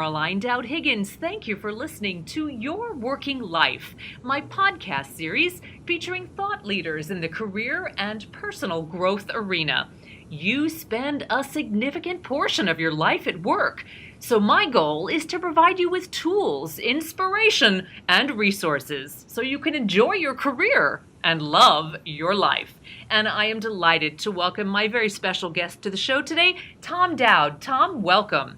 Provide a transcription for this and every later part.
Caroline Dowd-Higgins. Thank you for listening to Your Working Life, my podcast series featuring thought leaders in the career and personal growth arena. You spend a significant portion of your life at work, so my goal is to provide you with tools, inspiration, and resources so you can enjoy your career and love your life. And I am delighted to welcome my very special guest to the show today, Tom Dowd. Tom, welcome.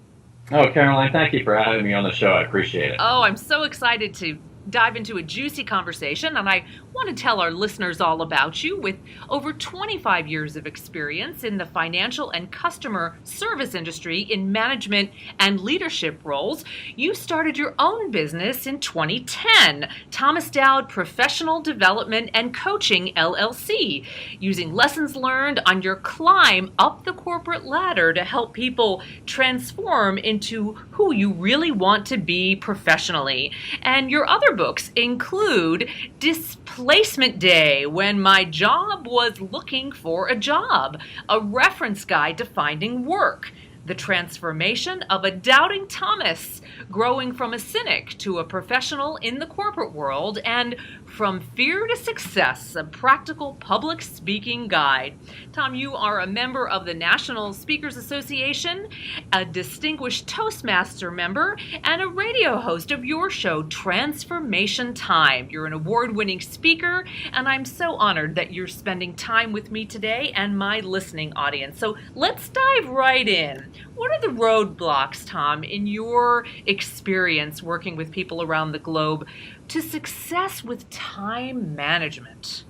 Oh, Caroline, thank you for having me on the show. I appreciate it. Oh, I'm so excited to dive into a juicy conversation, and I want to tell our listeners all about you. With over 25 years of experience in the financial and customer service industry in management and leadership roles, you started your own business in 2010, Thomas Dowd Professional Development and Coaching, LLC, using lessons learned on your climb up the corporate ladder to help people transform into who you really want to be professionally. And your other books include Displacement Day, When My Job Was Looking for a Job, a reference guide to finding work, The Transformation of a Doubting Thomas, Growing from a Cynic to a Professional in the Corporate World, and From Fear to Success, a Practical Public Speaking Guide. Tom, you are a member of the National Speakers Association, a distinguished Toastmaster member, and a radio host of your show, Transformation Time. You're an award-winning speaker, and I'm so honored that you're spending time with me today and my listening audience. So let's dive right in. What are the roadblocks, Tom, in your experience working with people around the globe to success with time management?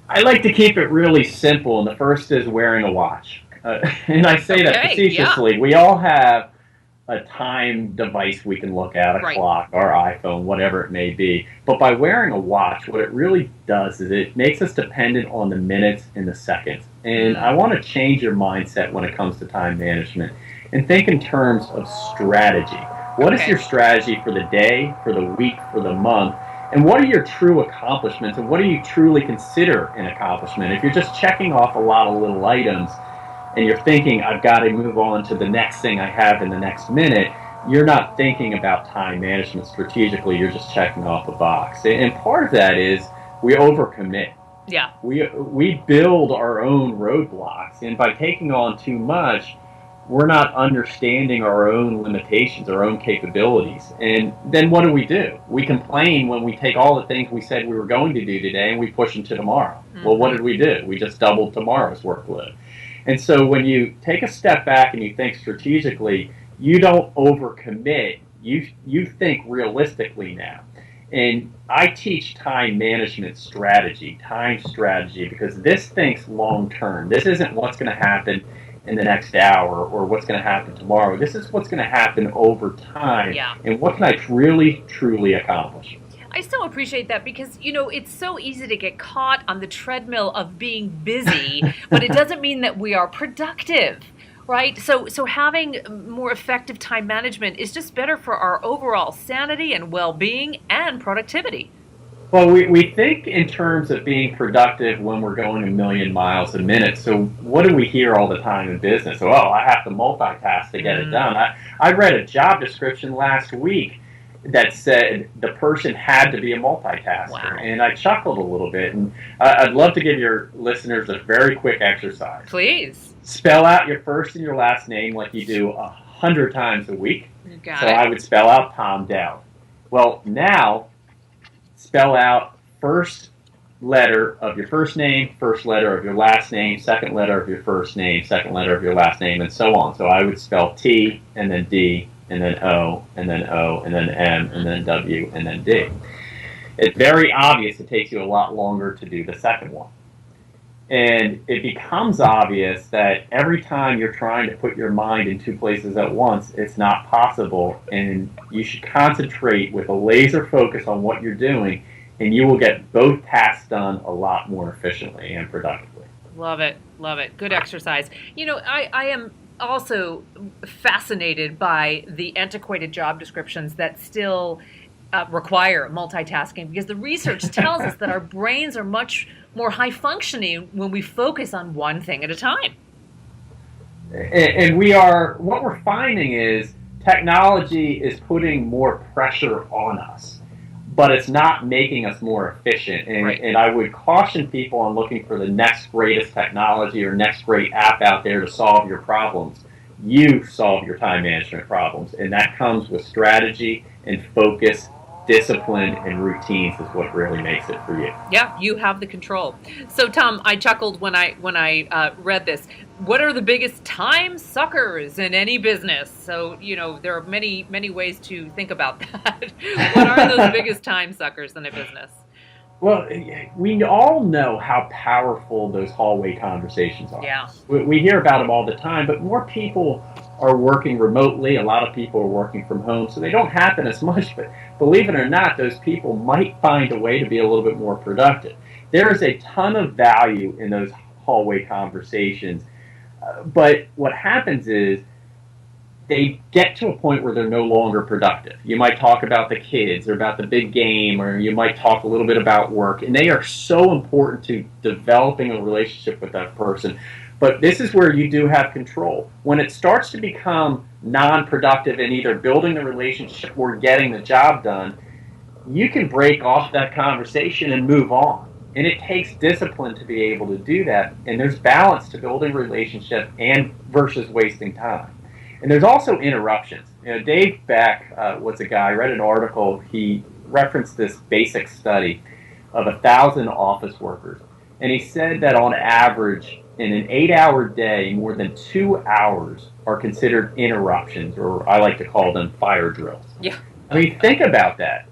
I like to keep it really simple, and the first is wearing a watch. And I say that facetiously. Yeah. We all have a time device we can look at, a clock, our iPhone, whatever it may be. But by wearing a watch, what it really does is it makes us dependent on the minutes and the seconds. And I want to change your mindset when it comes to time management and think in terms of strategy. What is your strategy for the day, for the week, for the month? And what are your true accomplishments, and what do you truly consider an accomplishment? If you're just checking off a lot of little items and you're thinking, I've got to move on to the next thing I have in the next minute, you're not thinking about time management strategically. You're just checking off a box. And part of that is we overcommit. Yeah. We build our own roadblocks, and by taking on too much, we're not understanding our own limitations, our own capabilities. And then what do? We complain when we take all the things we said we were going to do today and we push them to tomorrow. Mm-hmm. Well, what did we do? We just doubled tomorrow's workload. And so when you take a step back and you think strategically, you don't overcommit. You think realistically now. And I teach time management strategy, time strategy, because this thinks long term. This isn't what's going to happen in the next hour or what's going to happen tomorrow. This is what's going to happen over time. Yeah. And what can I really, truly accomplish? I so appreciate that because, it's so easy to get caught on the treadmill of being busy, but it doesn't mean that we are productive, right? So having more effective time management is just better for our overall sanity and well-being and productivity. Well, we think in terms of being productive when we're going a million miles a minute. So what do we hear all the time in business? Oh, I have to multitask to get it done. I read a job description last week that said the person had to be a multitasker. Wow. And I chuckled a little bit. And I'd love to give your listeners a very quick exercise. Please. Spell out your first and your last name like you do 100 times a week. You got it. So I would spell out Tom Dowd. Well, now spell out first letter of your first name, first letter of your last name, second letter of your first name, second letter of your last name, and so on. So I would spell T, and then D, and then O, and then O, and then M, and then W, and then D. It's very obvious it takes you a lot longer to do the second one. And it becomes obvious that every time you're trying to put your mind in two places at once, it's not possible, and you should concentrate with a laser focus on what you're doing, and you will get both tasks done a lot more efficiently and productively. Love it. Love it. Good exercise. I am also fascinated by the antiquated job descriptions that still require multitasking, because the research tells us that our brains are much more high functioning when we focus on one thing at a time. And what we're finding is technology is putting more pressure on us, but it's not making us more efficient. And I would caution people on looking for the next greatest technology or next great app out there to solve your problems. You solve your time management problems, and that comes with strategy and focus, discipline, and routines is what really makes it for you. Yeah, you have the control. So, Tom, I chuckled when I read this. What are the biggest time suckers in any business? So, there are many ways to think about that. What are those biggest time suckers in a business? Well, we all know how powerful those hallway conversations are. Yeah. We hear about them all the time, but more people are working remotely. A lot of people are working from home, so they don't happen as much. But believe it or not, those people might find a way to be a little bit more productive. There is a ton of value in those hallway conversations. But what happens is they get to a point where they're no longer productive. You might talk about the kids or about the big game, or you might talk a little bit about work, and they are so important to developing a relationship with that person. But this is where you do have control. When it starts to become non-productive in either building the relationship or getting the job done, you can break off that conversation and move on. And it takes discipline to be able to do that. And there's balance to building a relationship and versus wasting time. And there's also interruptions. Dave Beck was a guy, I read an article, he referenced this basic study of 1,000 office workers. And he said that on average, in an 8-hour day, more than 2 hours are considered interruptions, or I like to call them fire drills. Yeah. I mean, think about that.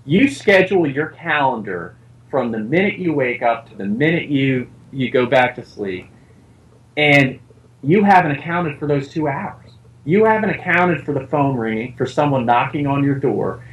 You schedule your calendar from the minute you wake up to the minute you go back to sleep, and you haven't accounted for those 2 hours. You haven't accounted for the phone ringing, for someone knocking on your door.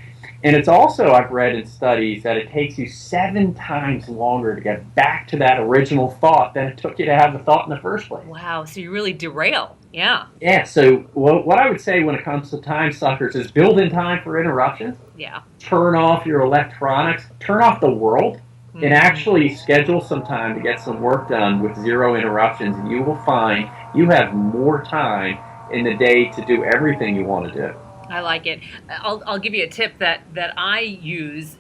And it's also, I've read in studies, that it takes you 7 times longer to get back to that original thought than it took you to have the thought in the first place. Wow, so you really derail. Yeah. Yeah, so what I would say when it comes to time suckers is build in time for interruptions. Yeah. Turn off your electronics. Turn off the world. And actually schedule some time to get some work done with 0 interruptions. And you will find you have more time in the day to do everything you want to do. I like it. I'll give you a tip that I use.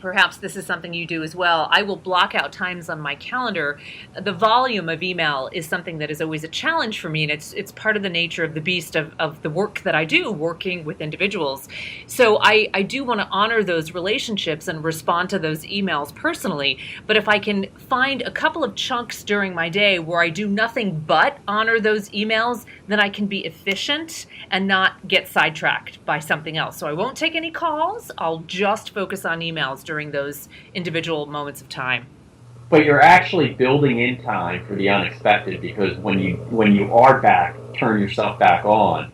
Perhaps this is something you do as well. I will block out times on my calendar. The volume of email is something that is always a challenge for me, and it's part of the nature of the beast of the work that I do, working with individuals. So I do want to honor those relationships and respond to those emails personally. But if I can find a couple of chunks during my day where I do nothing but honor those emails, then I can be efficient and not get sidetracked by something else. So I won't take any calls. I'll just focus on emails during those individual moments of time. But you're actually building in time for the unexpected, because when you are back, turn yourself back on,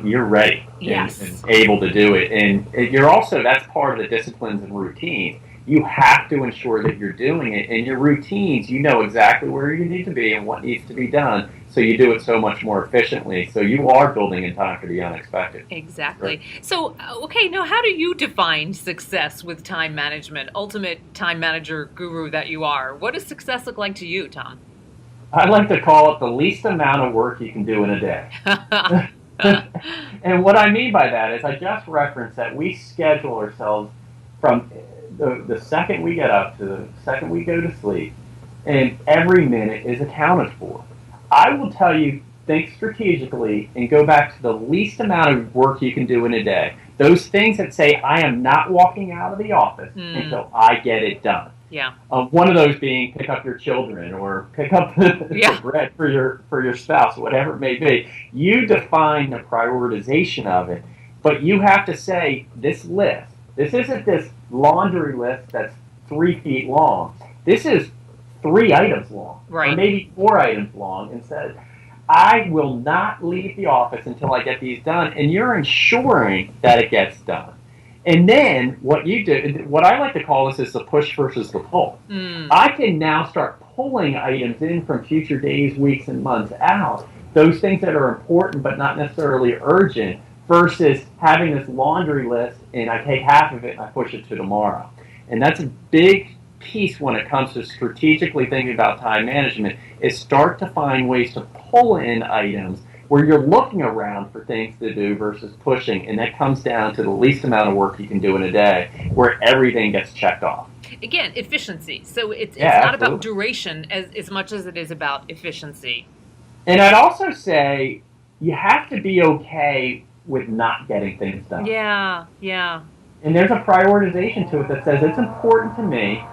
you're ready and able to do it. And you're also, that's part of the disciplines and routines. You have to ensure that you're doing it. In your routines, you know exactly where you need to be and what needs to be done, so you do it so much more efficiently. So you are building in time for the unexpected. Exactly. Right. So, okay, now how do you define success with time management? Ultimate time manager guru that you are. What does success look like to you, Tom? I like to call it the least amount of work you can do in a day. And what I mean by that is, I just referenced that we schedule ourselves from the second we get up to the second we go to sleep, and every minute is accounted for. I will tell you, think strategically and go back to the least amount of work you can do in a day. Those things that say, I am not walking out of the office until I get it done. Yeah. One of those being pick up your children or pick up the bread for your spouse, whatever it may be. You define the prioritization of it, but you have to say, this list, this isn't this laundry list that's 3 feet long. This is 3 items long, or maybe 4 items long, and says, I will not leave the office until I get these done, and you're ensuring that it gets done. And then what you do, what I like to call this is the push versus the pull. I can now start pulling items in from future days, weeks, and months out, those things that are important but not necessarily urgent, versus having this laundry list and I take half of it and I push it to tomorrow. And that's a big piece when it comes to strategically thinking about time management, is start to find ways to pull in items where you're looking around for things to do versus pushing, and that comes down to the least amount of work you can do in a day, where everything gets checked off. Again, efficiency. So it's not about duration as much as it is about efficiency. And I'd also say you have to be okay with not getting things done. Yeah, yeah. And there's a prioritization to it that says it's important to me,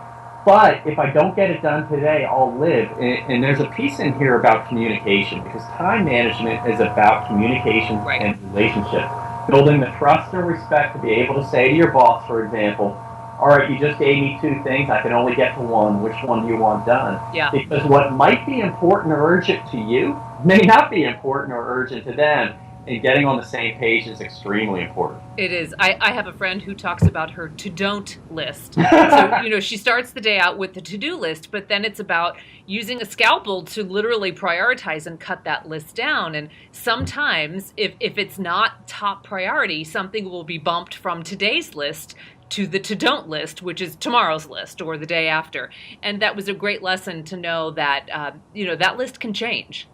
but if I don't get it done today, I'll live. And there's a piece in here about communication, because time management is about communication and relationship. Building the trust and respect to be able to say to your boss, for example, all right, you just gave me 2 things. I can only get to one. Which one do you want done? Yeah. Because what might be important or urgent to you may not be important or urgent to them. And getting on the same page is extremely important. It is. I have a friend who talks about her to-don't list. So, she starts the day out with the to-do list, but then it's about using a scalpel to literally prioritize and cut that list down. And sometimes, if it's not top priority, something will be bumped from today's list to the to-don't list, which is tomorrow's list or the day after. And that was a great lesson to know that, that list can change.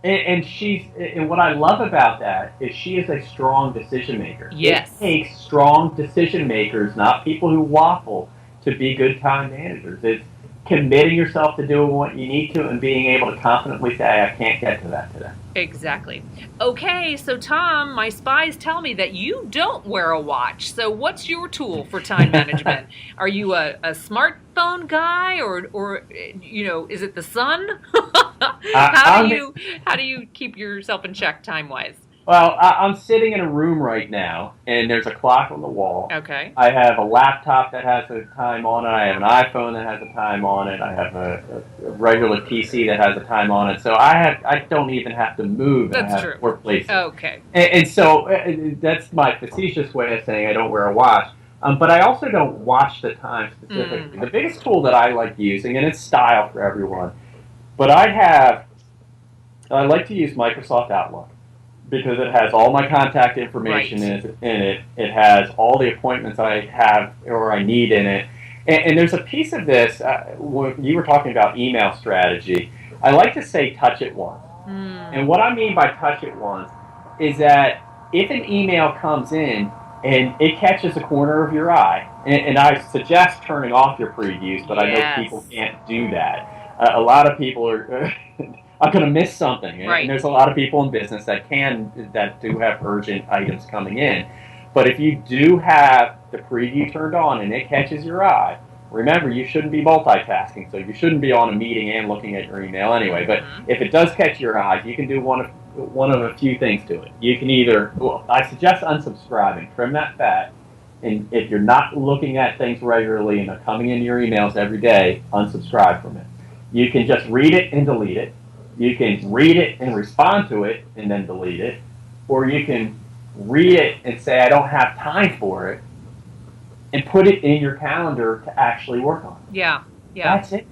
And what I love about that is she is a strong decision maker. Yes. It takes strong decision makers, not people who waffle, to be good time managers. It's committing yourself to doing what you need to and being able to confidently say, I can't get to that today. Exactly. Okay, so Tom, my spies tell me that you don't wear a watch. So what's your tool for time management? Are you a smartphone guy or is it the sun? How do you keep yourself in check time-wise? Well, I'm sitting in a room right now, and there's a clock on the wall. Okay. I have a laptop that has a time on it. I have an iPhone that has a time on it. I have a regular PC that has a time on it. So I don't even have to move. That's true. Workplace. Okay. And so that's my facetious way of saying I don't wear a watch. But I also don't watch the time specifically. The biggest tool that I like using, and it's style for everyone, but I like to use Microsoft Outlook, because it has all my contact information in it. It has all the appointments I have or I need in it. And there's a piece of this, when you were talking about email strategy, I like to say touch it once. And what I mean by touch it once is that if an email comes in and it catches a corner of your eye, and I suggest turning off your previews, but I know people can't do that. A lot of people are... I'm going to miss something. Right. And there's a lot of people in business that do have urgent items coming in. But if you do have the preview turned on and it catches your eye, remember, you shouldn't be multitasking. So you shouldn't be on a meeting and looking at your email anyway. But if it does catch your eye, you can do one of a few things to it. You can I suggest unsubscribing, trim that fat. And if you're not looking at things regularly and they're coming into your emails every day, unsubscribe from it. You can just read it and delete it. You can read it and respond to it and then delete it. Or you can read it and say, I don't have time for it, and put it in your calendar to actually work on it. Yeah. That's it.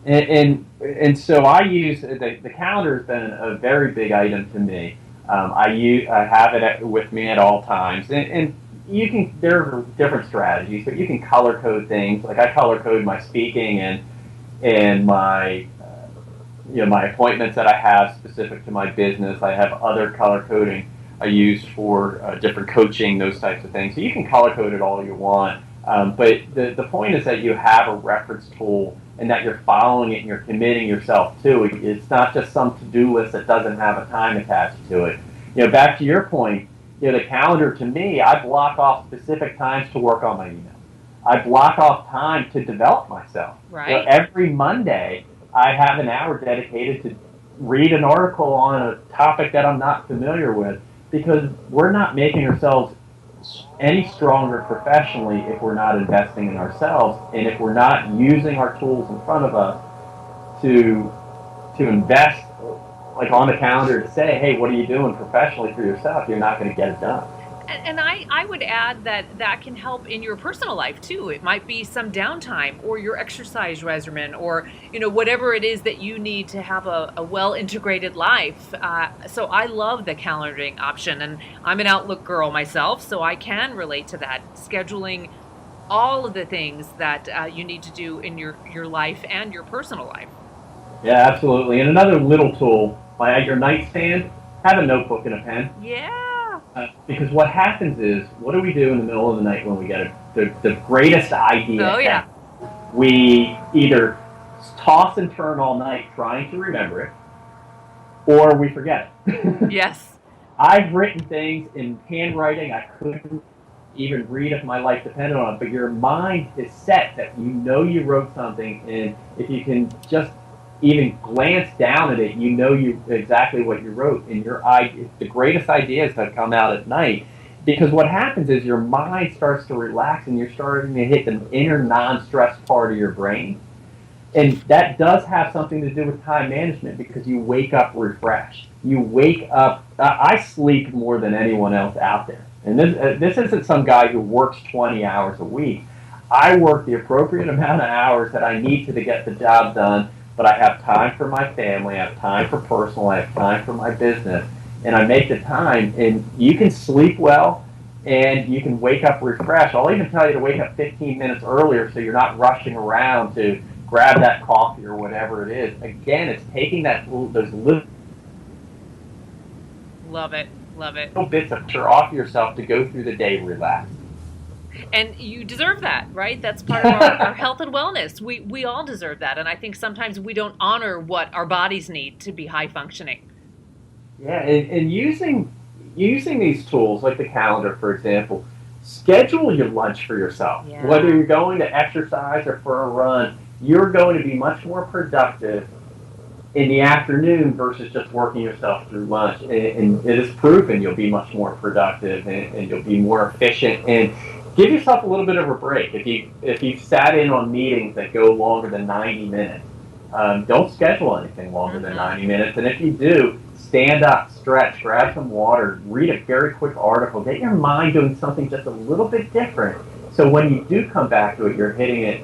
And so I use, the calendar has been a very big item to me. I have it with me at all times. And there are different strategies, but you can color code things. Like I color code my speaking and my my appointments that I have specific to my business. I have other color coding I use for different coaching, those types of things. So you can color code it all you want. But the point is that you have a reference tool and that you're following it and you're committing yourself to it. It's not just some to-do list that doesn't have a time attached to it. Back to your point, the calendar, to me, I block off specific times to work on my email. I block off time to develop myself. Right. Every Monday, I have an hour dedicated to read an article on a topic that I'm not familiar with, because we're not making ourselves any stronger professionally if we're not investing in ourselves, and if we're not using our tools in front of us to invest, like on the calendar, to say, hey, what are you doing professionally for yourself? You're not going to get it done. And I would add that can help in your personal life too. It might be some downtime or your exercise regimen or whatever it is that you need to have a well integrated life. So I love the calendaring option, and I'm an Outlook girl myself, so I can relate to that. Scheduling all of the things that you need to do in your life and your personal life. Yeah, absolutely. And another little tool, at your nightstand, have a notebook and a pen. Yeah. Because what happens is, what do we do in the middle of the night when we get the greatest idea? Oh, yeah. We either toss and turn all night trying to remember it, or we forget it. Yes. I've written things in handwriting I couldn't even read if my life depended on it, but your mind is set that you know you wrote something, and if you can just even glance down at it, you know exactly what you wrote, and the greatest ideas have come out at night, because what happens is your mind starts to relax and you're starting to hit the inner non-stress part of your brain, and that does have something to do with time management, because you wake up refreshed. You wake up, I sleep more than anyone else out there, and this isn't some guy who works 20 hours a week. I work the appropriate amount of hours that I need to get the job done, but I have time for my family, I have time for personal, I have time for my business, and I make the time, and you can sleep well, and you can wake up refreshed. I'll even tell you to wake up 15 minutes earlier so you're not rushing around to grab that coffee or whatever it is. Again, it's taking those little Love it. bits of pressure off yourself to go through the day relaxed. And you deserve that, right? That's part of our health and wellness. We all deserve that. And I think sometimes we don't honor what our bodies need to be high functioning. Yeah, and using these tools, like the calendar, for example, schedule your lunch for yourself. Yeah. Whether you're going to exercise or for a run, you're going to be much more productive in the afternoon versus just working yourself through lunch. And it is proven you'll be much more productive, and you'll be more efficient. And give yourself a little bit of a break. If you've sat in on meetings that go longer than 90 minutes, don't schedule anything longer than 90 minutes. And if you do, stand up, stretch, grab some water, read a very quick article, get your mind doing something just a little bit different. So when you do come back to it, you're hitting it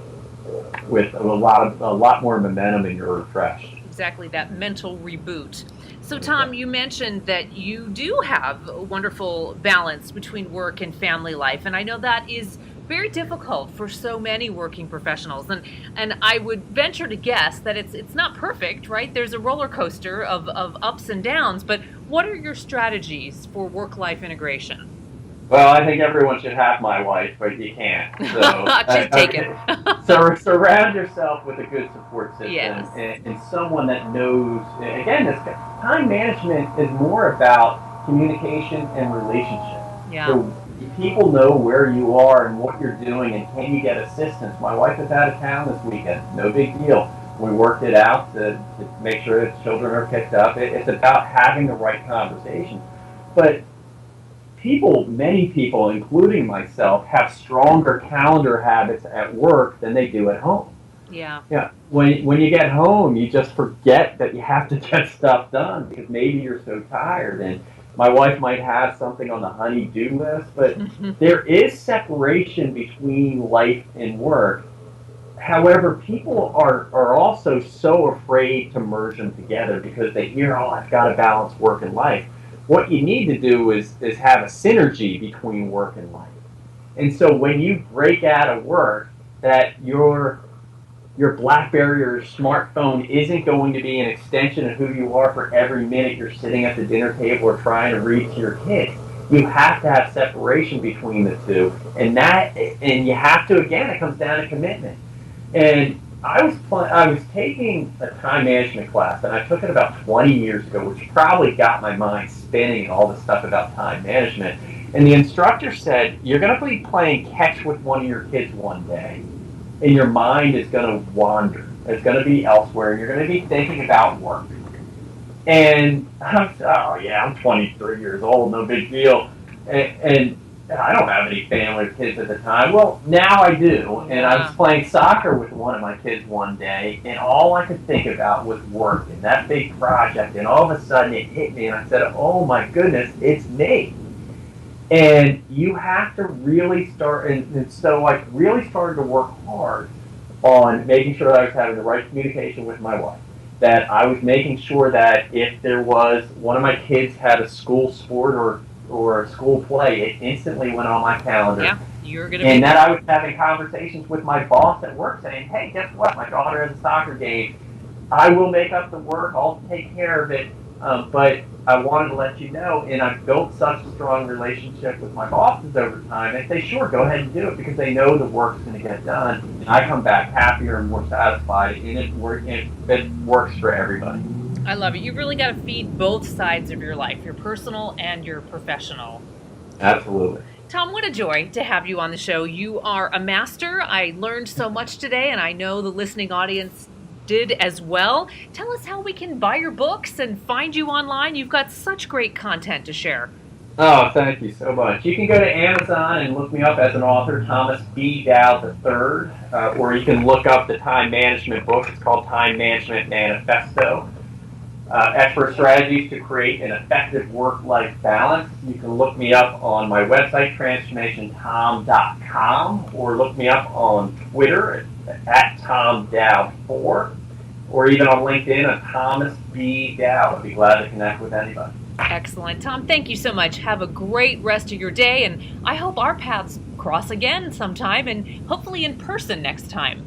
with a lot more momentum, and you're refreshed. Exactly, that mental reboot. So Tom, you mentioned that you do have a wonderful balance between work and family life, and I know that is very difficult for so many working professionals, and I would venture to guess that it's not perfect, right? There's a roller coaster of ups and downs, but what are your strategies for work-life integration? Well, I think everyone should have my wife, but you can't. So she's taken. So surround yourself with a good support system, yes. and someone that knows. Again, time management is more about communication and relationship. Yeah. So people know where you are and what you're doing, and can you get assistance? My wife is out of town this weekend. No big deal. We worked it out to make sure that children are picked up. It's about having the right conversation. But many people, including myself, have stronger calendar habits at work than they do at home. Yeah. Yeah. When you get home, you just forget that you have to get stuff done because maybe you're so tired. And my wife might have something on the honey-do list, but there is separation between life and work. However, people are also so afraid to merge them together because they hear, oh, I've got to balance work and life. What you need to do is have a synergy between work and life. And so when you break out of work, that your BlackBerry or your smartphone isn't going to be an extension of who you are for every minute you're sitting at the dinner table or trying to read to your kids. You have to have separation between the two. And you have to, again, it comes down to commitment. And I was taking a time management class, and I took it about 20 years ago, which probably got my mind spinning and all this stuff about time management. And the instructor said, you're going to be playing catch with one of your kids one day, and your mind is going to wander. It's going to be elsewhere, and you're going to be thinking about work. And I'm 23 years old, no big deal. And I don't have any family or kids at the time. Well, now I do. And I was playing soccer with one of my kids one day, and all I could think about was work and that big project. And all of a sudden it hit me, and I said, oh my goodness, it's me. And you have to really start, and so I really started to work hard on making sure that I was having the right communication with my wife, that I was making sure that if there was, one of my kids had a school sport or a school play, it instantly went on my calendar. Yeah, you're gonna. And that I was having conversations with my boss at work saying, hey, guess what? My daughter has a soccer game. I will make up the work. I'll take care of it. But I wanted to let you know, and I've built such a strong relationship with my bosses over time. They say, sure, go ahead and do it, because they know the work's going to get done. And I come back happier and more satisfied, and it works for everybody. I love it. You've really got to feed both sides of your life, your personal and your professional. Absolutely. Tom, what a joy to have you on the show. You are a master. I learned so much today, and I know the listening audience did as well. Tell us how we can buy your books and find you online. You've got such great content to share. Oh, thank you so much. You can go to Amazon and look me up as an author, Thomas B. Dowd III, or you can look up the time management book. It's called Time Management Manifesto. Expert strategies to create an effective work-life balance. You can look me up on my website, transformationtom.com, or look me up on Twitter at TomDowd4, or even on LinkedIn at Thomas B. Dowd. I'd be glad to connect with anybody. Excellent. Tom, thank you so much. Have a great rest of your day, and I hope our paths cross again sometime, and hopefully in person next time.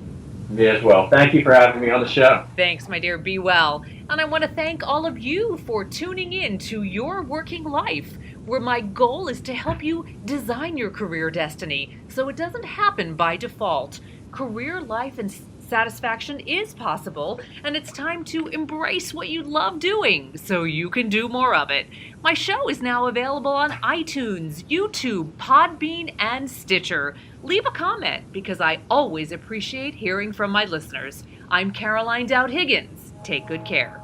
Me as well. Thank you for having me on the show. Thanks, my dear. Be well. And I want to thank all of you for tuning in to Your Working Life, where my goal is to help you design your career destiny so it doesn't happen by default. Career life and satisfaction is possible, and it's time to embrace what you love doing so you can do more of it. My show is now available on iTunes, YouTube, Podbean, and Stitcher. Leave a comment, because I always appreciate hearing from my listeners. I'm Caroline Dowd-Higgins. Take good care.